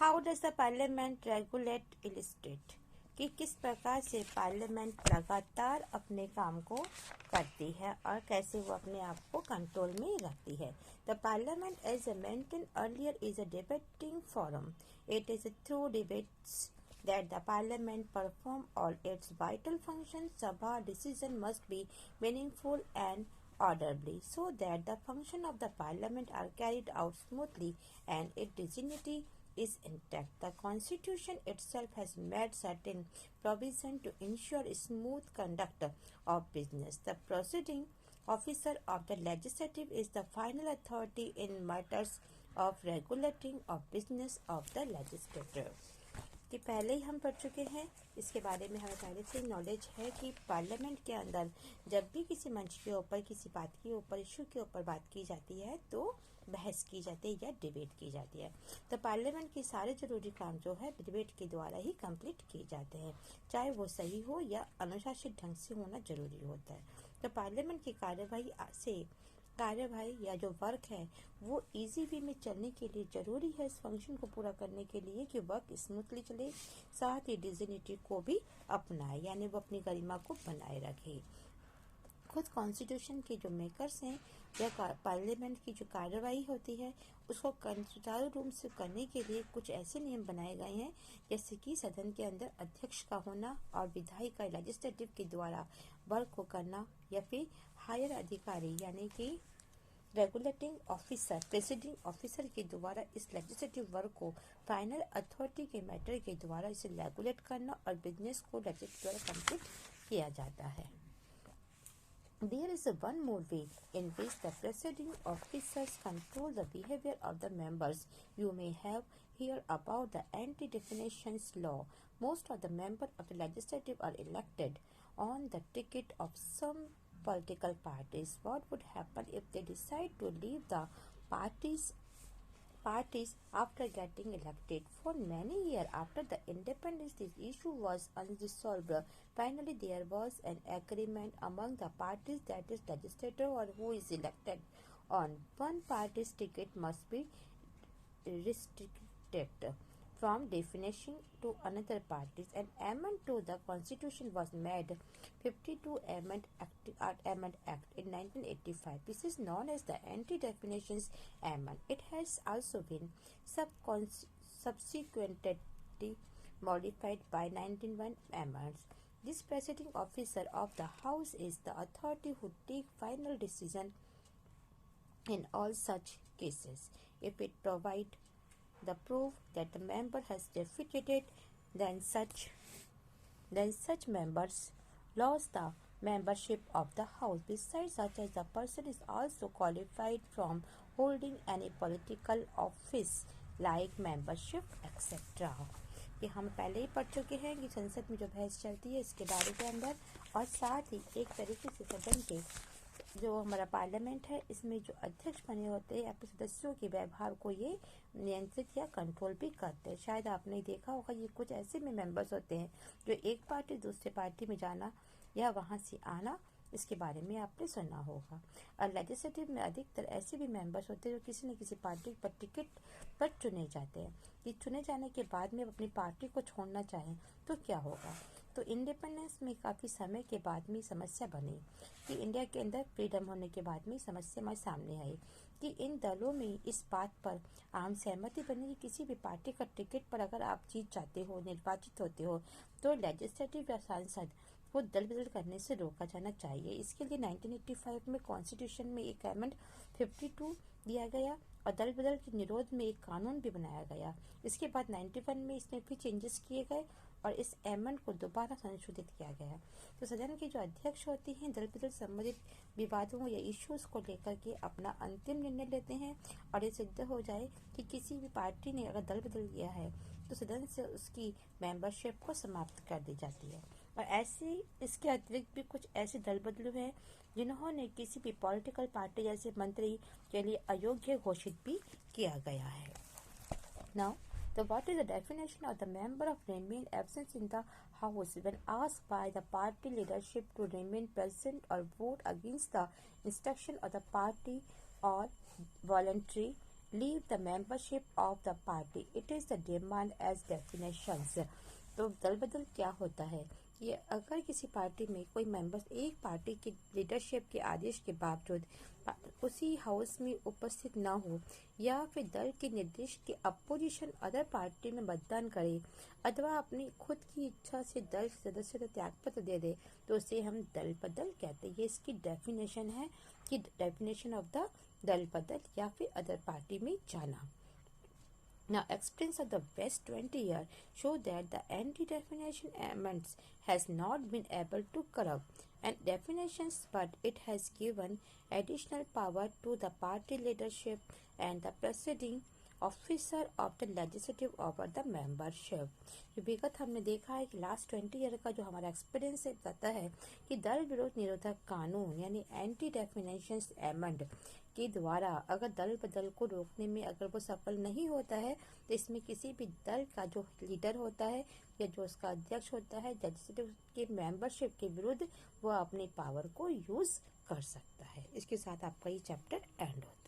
How does the parliament regulate illustrate, कि किस प्रकार से पार्लियामेंट लगातार अपने काम को करती है और कैसे वो अपने आप को कंट्रोल में रखती है। The parliament as a maintain earlier is a debating forum. It is through debates that the parliament perform all its vital functions. Sabha decision must be meaningful and orderly, so that the function of the parliament are carried out smoothly and its dignity is intact. The constitution itself has made certain provision to ensure smooth conduct of business. The presiding officer of the legislative is the final authority in matters of regulating of business of the legislature. कि पहले ही हम पढ़ चुके हैं, इसके बारे में हमें पहले से नॉलेज है कि पार्लियामेंट के अंदर जब भी किसी मंच के ऊपर किसी बात के ऊपर इशू के ऊपर बात की जाती है तो बहस की जाती है या डिबेट की जाती है। तो पार्लियामेंट के सारे जरूरी काम जो है डिबेट के द्वारा ही कंप्लीट किए जाते हैं, चाहे वो सही हो या अनुशासित ढंग से होना जरूरी होता है। तो पार्लियामेंट की कार्यवाही या जो वर्क है वो इजी वे में चलने के लिए जरूरी है, इस फंक्शन को पूरा करने के लिए कि वर्क स्मूथली चले, साथ ही डिग्निटी को भी अपनाए, यानी वो अपनी गरिमा को बनाए रखे। खुद कॉन्स्टिट्यूशन के जो मेकर्स हैं या पार्लियामेंट की जो कार्यवाही होती है उसको सुचारू रूप से करने के लिए कुछ ऐसे नियम बनाए गए हैं, जैसे कि सदन के अंदर अध्यक्ष का होना और विधायी का लेजिस्लेटिव के द्वारा वर्क को करना, या फिर हायर अधिकारी यानी कि रेगुलेटिंग ऑफिसर प्रेसिडिंग ऑफिसर के द्वारा इस लेजिस्लेटिव वर्क को फाइनल अथॉरिटी के मैटर के द्वारा इसे रेगुलेट करना और बिजनेस को लेजिस्लेटिव द्वारा कंप्लीट किया जाता है। There is one more way in which the presiding officers control the behavior of the members. You may have heard about the anti-defamation law. Most of the members of the legislative are elected on the ticket of some political parties. What would happen if they decide to leave the parties after getting elected? For many years after the independence, this issue was unresolved. Finally, there was an agreement among the parties that is legislator or who is elected on one party's ticket must be restricted from definition to another parties. An amendment to the constitution was made, 52 Amendment Act in 1985. This is known as the Anti-Definitions Amendment. It has also been subsequently modified by 1991 amendments. This presiding officer of the House is the authority who takes final decision in all such cases. If it provides the proof that the member has defeated, then such members lost the membership of the house. Besides, such as the person is also qualified from holding any political office like membership etc. ये हम पहले ही पढ़ चुके हैं कि संसद में जो बहस चलती है इसके बारे के अंदर, और साथ ही एक तरीके से सदन के जो हमारा पार्लियामेंट है इसमें जो अध्यक्ष बने होते हैं अपने सदस्यों के व्यवहार को ये नियंत्रित या कंट्रोल भी करते हैं। शायद आपने देखा होगा ये कुछ ऐसे में मेंबर्स होते हैं जो एक पार्टी दूसरे पार्टी में जाना या वहां से आना, इसके बारे में आपने सुना होगा। और लेजिस्लेटिव में अधिकतर ऐसे भी मेंबर्स होते हैं जो किसी न किसी पार्टी पर टिकट पर चुने जाते हैं, कि चुने जाने के बाद में अपनी पार्टी को छोड़ना चाहें तो क्या होगा। तो इंडिपेंडेंस में काफ़ी समय के बाद में समस्या बनी, कि इंडिया के अंदर फ्रीडम होने के बाद में समस्या हमारे सामने आई कि इन दलों में इस बात पर आम सहमति बनी कि किसी भी पार्टी का टिकट पर अगर आप जीत जाते हो, निर्वाचित होते हो, तो लेजिस्लेटिव या सांसद को दल बदल करने से रोका जाना चाहिए। इसके लिए 1985 में कॉन्स्टिट्यूशन में एक अमेंडमेंट 52 दिया गया और दल बदल के निरोध में एक कानून भी बनाया गया। इसके बाद 91 में इसमें भी चेंजेस किए गए और इस अमेंडमेंट को दोबारा संशोधित किया गया। तो सदन के जो अध्यक्ष होते हैं दल बदल संबंधित विवादों या इश्यूज को लेकर के अपना अंतिम निर्णय लेते हैं, और ये सिद्ध हो जाए कि किसी भी पार्टी ने अगर दल बदल किया है तो सदन से उसकी मेंबरशिप को समाप्त कर दी जाती है। और ऐसे इसके अतिरिक्त भी कुछ ऐसे दल बदलू हैं जिन्होंने किसी भी पॉलिटिकल पार्टी जैसे मंत्री के लिए अयोग्य घोषित भी किया गया है। Now so what is the definition of the member of remain absent in the house when asked by the party leadership to remain present or vote against the instruction of the party or voluntary leave the membership of the party. It is the demand as definitions. तो दल बदल क्या होता है? ये अगर किसी party में कोई मेंबर्स एक पार्टी की लीडरशिप के आदेश के बावजूद उसी हाउस में उपस्थित न हो या फिर दल के निर्देश के अपोजिशन अदर पार्टी में मतदान करे अथवा अपनी खुद की इच्छा से दल सदस्यता त्यागपत्र दे दे, तो उसे हम दल बदल कहते हैं। ये इसकी डेफिनेशन है कि डेफिनेशन ऑफ द दल बदल या फिर अदर पार्टी में जाना। Now, experience of the past 20 years show that the anti-defamation amendments has not been able to corrupt and definitions, but it has given additional power to the party leadership and the presiding officer of the legislative over the membership. विगत हमने देखा है कि last 20 year का जो हमारा experience है बताता है कि दल विरोध निरोधक कानून यानी एंटी डेफिनेशन एमेंड के द्वारा अगर दल बदल को रोकने में अगर वो सफल नहीं होता है तो इसमें किसी भी दल का जो लीडर होता है या जो उसका अध्यक्ष होता है लेजिस्लेटिव के मेंबरशिप के विरुद्ध वो अपनी पावर को यूज कर सकता है। इसके साथ आपका ये चैप्टर एंड होता है।